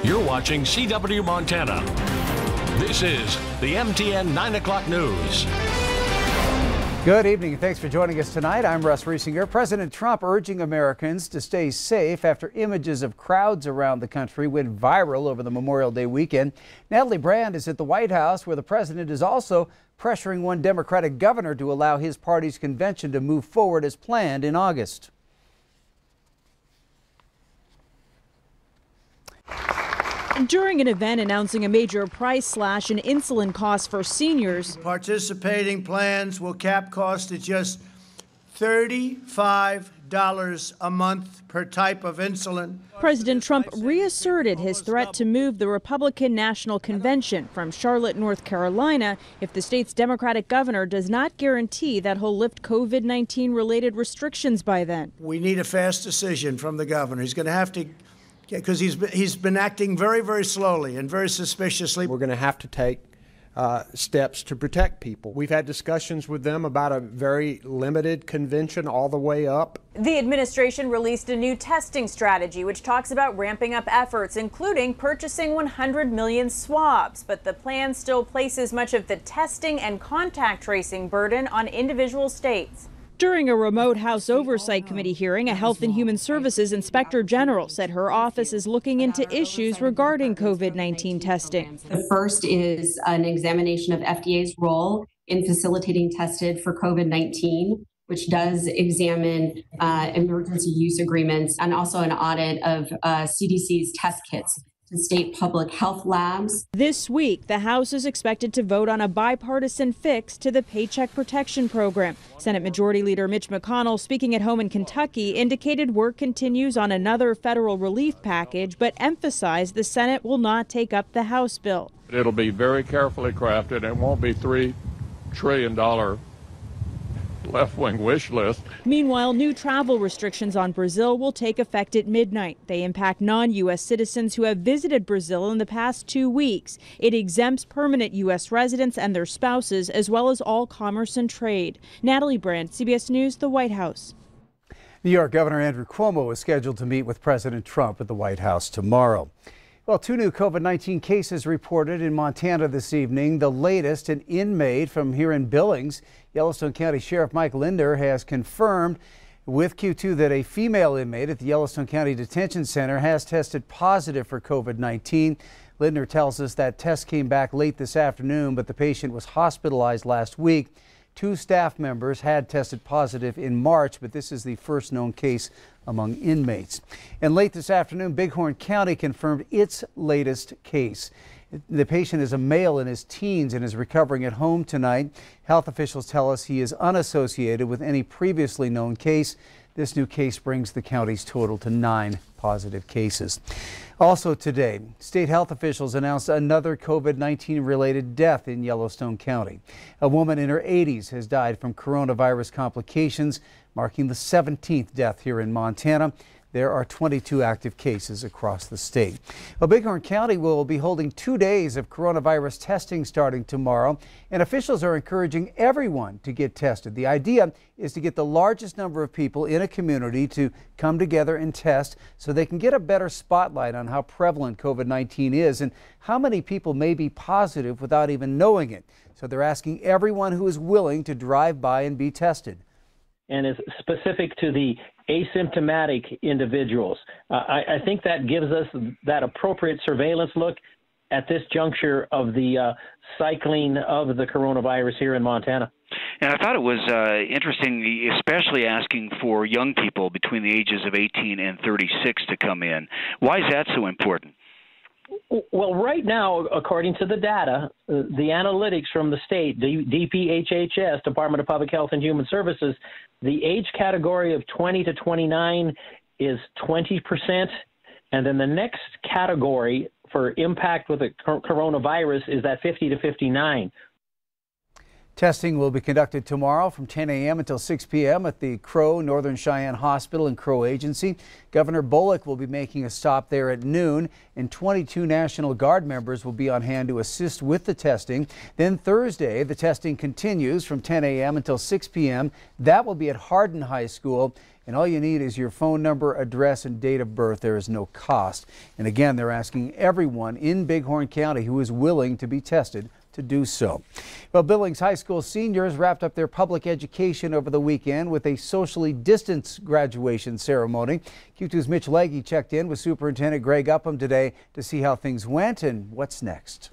You're watching CW Montana. This is the MTN 9 o'clock news. Good evening and thanks for joining us tonight. I'm Russ Riesinger. President Trump urging Americans to stay safe after images of crowds around the country went viral over the Memorial Day weekend. Natalie Brand is at the White House, where the president is also pressuring one Democratic governor to allow his party's convention to move forward as planned in August. During an event announcing a major price slash in insulin costs for seniors, participating plans will cap cost at just $35 a month per type of insulin. President Trump reasserted his threat to move the Republican National Convention from Charlotte, North Carolina, if the state's Democratic governor does not guarantee that he'll lift COVID-19 related restrictions by then. We need a fast decision from the governor. He's going to have to, because he's been acting very, very slowly and very suspiciously. We're going to have to take steps to protect people. We've had discussions with them about a very limited convention all the way up. The administration released a new testing strategy which talks about ramping up efforts, including purchasing 100 million swabs. But the plan still places much of the testing and contact tracing burden on individual states. During a remote House Oversight Committee hearing, a Health and Human Services Inspector General said her office is looking into issues regarding COVID-19 testing. The first is an examination of FDA's role in facilitating testing for COVID-19, which does examine emergency use agreements, and also an audit of CDC's test kits to state public health labs. This week, the House is expected to vote on a bipartisan fix to the Paycheck Protection Program. Senate Majority Leader Mitch McConnell, speaking at home in Kentucky, indicated work continues on another federal relief package, but emphasized the Senate will not take up the House bill. It'll be very carefully crafted. It won't be $3 trillion left-wing wish list. Meanwhile, new travel restrictions on Brazil will take effect at midnight. They impact non-U.S. citizens who have visited Brazil in the past 2 weeks. It exempts permanent U.S. residents and their spouses, as well as all commerce and trade. Natalie Brandt, CBS News, the White House. New York Governor Andrew Cuomo is scheduled to meet with President Trump at the White House tomorrow. Well, 2 new COVID-19 cases reported in Montana this evening. The latest, an inmate from here in Billings. Yellowstone County Sheriff Mike Linder has confirmed with Q2 that a female inmate at the Yellowstone County Detention Center has tested positive for COVID-19. Linder tells us that test came back late this afternoon, but the patient was hospitalized last week. 2 staff members had tested positive in March, but this is the first known case among inmates. And late this afternoon, Bighorn County confirmed its latest case. The patient is a male in his teens and is recovering at home tonight. Health officials tell us he is unassociated with any previously known case. This new case brings the county's total to 9 positive cases. Also today, state health officials announced another COVID-19 related death in Yellowstone County. A woman in her 80s has died from coronavirus complications, marking the 17th death here in Montana. There are 22 active cases across the state. Well, Bighorn County will be holding 2 days of coronavirus testing starting tomorrow, and officials are encouraging everyone to get tested. The idea is to get the largest number of people in a community to come together and test so they can get a better spotlight on how prevalent COVID-19 is and how many people may be positive without even knowing it. So they're asking everyone who is willing to drive by and be tested. And is specific to the asymptomatic individuals. I think that gives us that appropriate surveillance look at this juncture of the cycling of the coronavirus here in Montana. And I thought it was interesting, especially asking for young people between the ages of 18 and 36 to come in. Why is that so important? Well, right now, according to the data, the analytics from the state, DPHHS, Department of Public Health and Human Services, the age category of 20 to 29 is 20%. And then the next category for impact with the coronavirus is that 50 to 59. Testing will be conducted tomorrow from 10 a.m. until 6 p.m. at the Crow Northern Cheyenne Hospital and Crow Agency. Governor Bullock will be making a stop there at noon, and 22 National Guard members will be on hand to assist with the testing. Then Thursday, the testing continues from 10 a.m. until 6 p.m. That will be at Hardin High School. and all you need is your phone number, address, and date of birth. There is no cost. And again, they're asking everyone in Bighorn County who is willing to be tested to do so. Well, Billings High School seniors wrapped up their public education over the weekend with a socially distanced graduation ceremony. Q2's Mitch Legge checked in with Superintendent Greg Upham today to see how things went and what's next.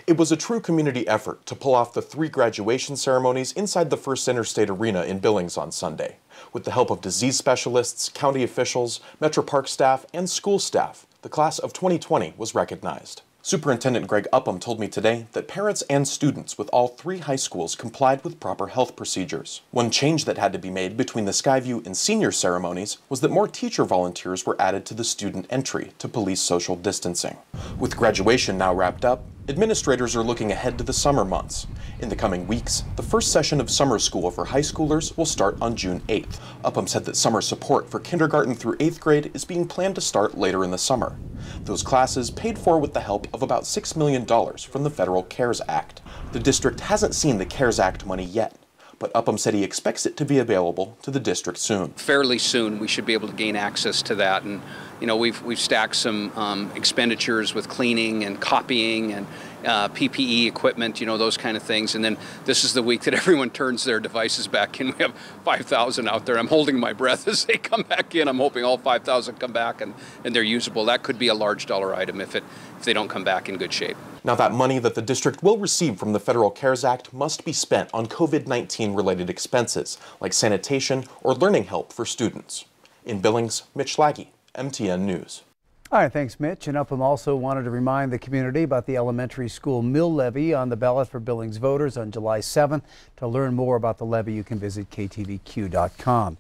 It was a true community effort to pull off the 3 graduation ceremonies inside the First Interstate Arena in Billings on Sunday. With the help of disease specialists, county officials, Metro Park staff, and school staff, the class of 2020 was recognized. Superintendent Greg Upham told me today that parents and students with all 3 high schools complied with proper health procedures. One change that had to be made between the Skyview and senior ceremonies was that more teacher volunteers were added to the student entry to police social distancing. With graduation now wrapped up, administrators are looking ahead to the summer months. In the coming weeks, the first session of summer school for high schoolers will start on June 8th. Upham said that summer support for kindergarten through 8th grade is being planned to start later in the summer. Those classes paid for with the help of about $6 million from the Federal CARES Act. The district hasn't seen the CARES Act money yet, but Upham said he expects it to be available to the district soon. Fairly soon we should be able to gain access to that, and we've stacked some expenditures with cleaning and copying and PPE equipment, those kind of things. And then this is the week that everyone turns their devices back in. We have 5,000 out there. I'm holding my breath as they come back in. I'm hoping all 5,000 come back and they're usable. That could be a large dollar item if they don't come back in good shape. Now, that money that the district will receive from the Federal CARES Act must be spent on COVID-19 related expenses like sanitation or learning help for students. In Billings, Mitch Legge, MTN News. All right, thanks, Mitch. And Upham also wanted to remind the community about the elementary school mill levy on the ballot for Billings voters on July 7th. To learn more about the levy, you can visit ktvq.com.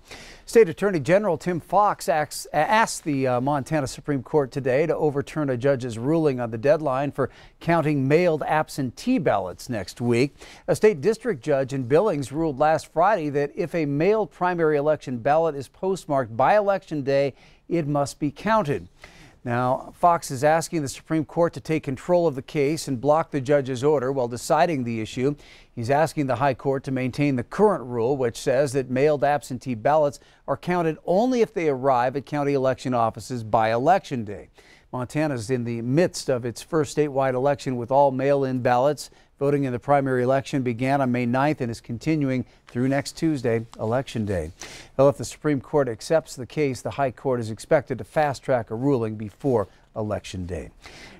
State Attorney General Tim Fox asked the Montana Supreme Court today to overturn a judge's ruling on the deadline for counting mailed absentee ballots next week. A state district judge in Billings ruled last Friday that if a mailed primary election ballot is postmarked by Election Day, it must be counted. Now, Fox is asking the Supreme Court to take control of the case and block the judge's order while deciding the issue. He's asking the High Court to maintain the current rule, which says that mailed absentee ballots are counted only if they arrive at county election offices by Election Day. Montana is in the midst of its first statewide election with all mail-in ballots. Voting in the primary election began on May 9th and is continuing through next Tuesday, Election Day. Well, if the Supreme Court accepts the case, the High Court is expected to fast-track a ruling before Election Day.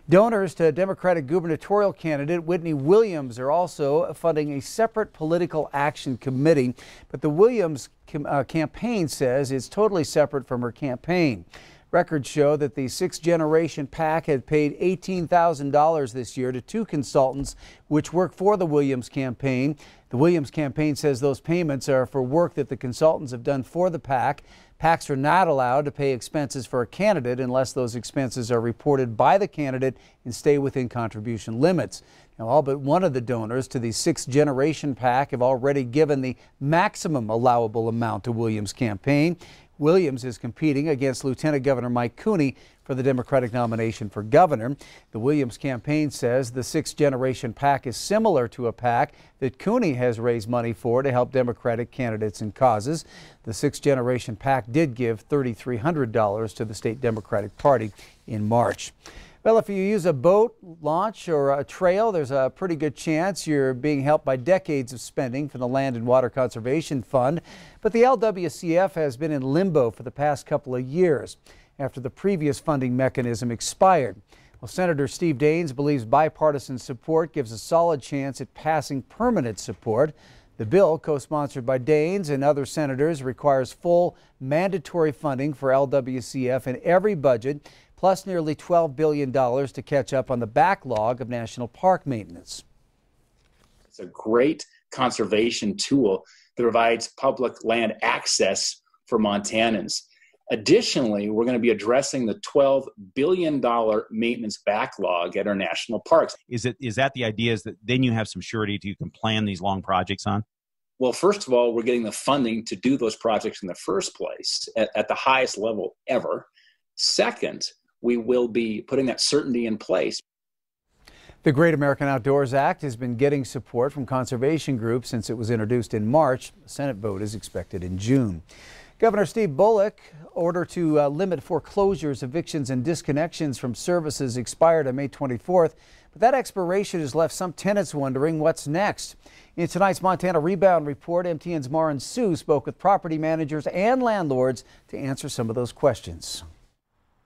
Donors to Democratic gubernatorial candidate Whitney Williams are also funding a separate political action committee, but the Williams campaign says it's totally separate from her campaign. Records show that the 6th Generation PAC had paid $18,000 this year to 2 consultants which work for the Williams campaign. The Williams campaign says those payments are for work that the consultants have done for the PAC. PACs are not allowed to pay expenses for a candidate unless those expenses are reported by the candidate and stay within contribution limits. Now, all but one of the donors to the 6th Generation PAC have already given the maximum allowable amount to Williams' campaign. Williams is competing against Lieutenant Governor Mike Cooney for the Democratic nomination for governor. The Williams campaign says the 6th Generation PAC is similar to a PAC that Cooney has raised money for to help Democratic candidates and causes. The 6th Generation PAC did give $3,300 to the state Democratic Party in March. Well, if you use a boat, launch, or a trail, there's a pretty good chance you're being helped by decades of spending from the Land and Water Conservation Fund. But the LWCF has been in limbo for the past couple of years after the previous funding mechanism expired. Well, Senator Steve Daines believes bipartisan support gives a solid chance at passing permanent support. The bill, co-sponsored by Daines and other senators, requires full mandatory funding for LWCF in every budget, plus nearly $12 billion to catch up on the backlog of national park maintenance. It's a great conservation tool that provides public land access for Montanans. Additionally, we're going to be addressing the $12 billion maintenance backlog at our national parks. Is that the idea, is that then you have some surety you can plan these long projects on? Well, first of all, we're getting the funding to do those projects in the first place at the highest level ever. Second, we will be putting that certainty in place. The Great American Outdoors Act has been getting support from conservation groups since it was introduced in March. A Senate vote is expected in June. Governor Steve Bullock order to limit foreclosures, evictions, and disconnections from services expired on May 24th. But that expiration has left some tenants wondering what's next. In tonight's Montana Rebound Report, MTN's Marin Sue spoke with property managers and landlords to answer some of those questions.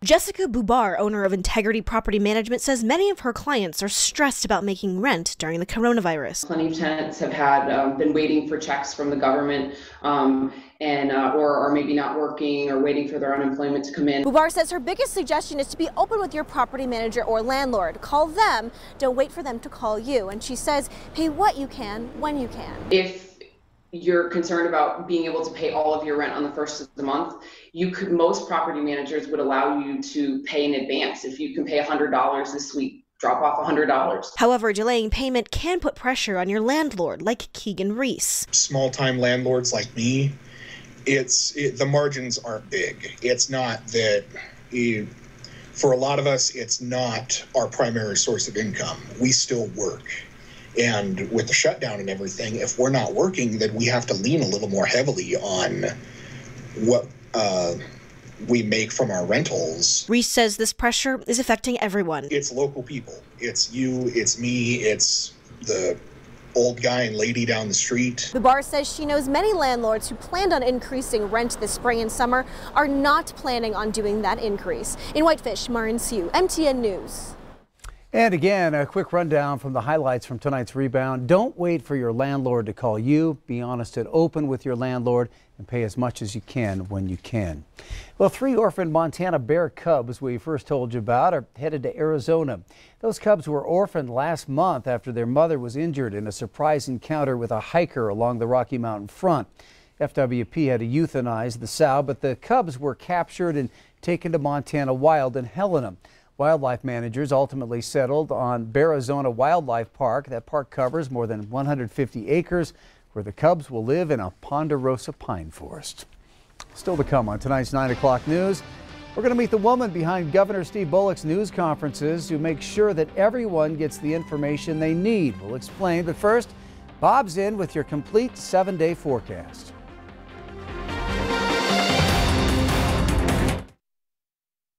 Jessica Bubar, owner of Integrity Property Management, says many of her clients are stressed about making rent during the coronavirus. Plenty of tenants have been waiting for checks from the government or are maybe not working or waiting for their unemployment to come in. Bubar says her biggest suggestion is to be open with your property manager or landlord. Call them, don't wait for them to call you. And she says pay what you can when you can. If you're concerned about being able to pay all of your rent on the first of the month, most property managers would allow you to pay in advance. If you can pay $100 this week, drop off $100. However, delaying payment can put pressure on your landlord, like Keegan Reese. Small-time landlords like me, the margins aren't big. It's not that, for a lot of us, it's not our primary source of income. We still work. And with the shutdown and everything, if we're not working, then we have to lean a little more heavily on what we make from our rentals. Reese says this pressure is affecting everyone. It's local people. It's you, it's me, it's the old guy and lady down the street. Bubar says she knows many landlords who planned on increasing rent this spring and summer are not planning on doing that increase. In Whitefish, Marin Sue, MTN News. And again, a quick rundown from the highlights from tonight's Rebound. Don't wait for your landlord to call you. Be honest and open with your landlord and pay as much as you can when you can. Well, 3 orphaned Montana bear cubs we first told you about are headed to Arizona. Those cubs were orphaned last month after their mother was injured in a surprise encounter with a hiker along the Rocky Mountain front. FWP had to euthanize the sow, but the cubs were captured and taken to Montana Wild in Helena. Wildlife managers ultimately settled on Arizona Wildlife Park. That park covers more than 150 acres where the cubs will live in a ponderosa pine forest. Still to come on tonight's 9 o'clock news, we're going to meet the woman behind Governor Steve Bullock's news conferences to make sure that everyone gets the information they need. We'll explain, but first, Bob's in with your complete 7-day forecast.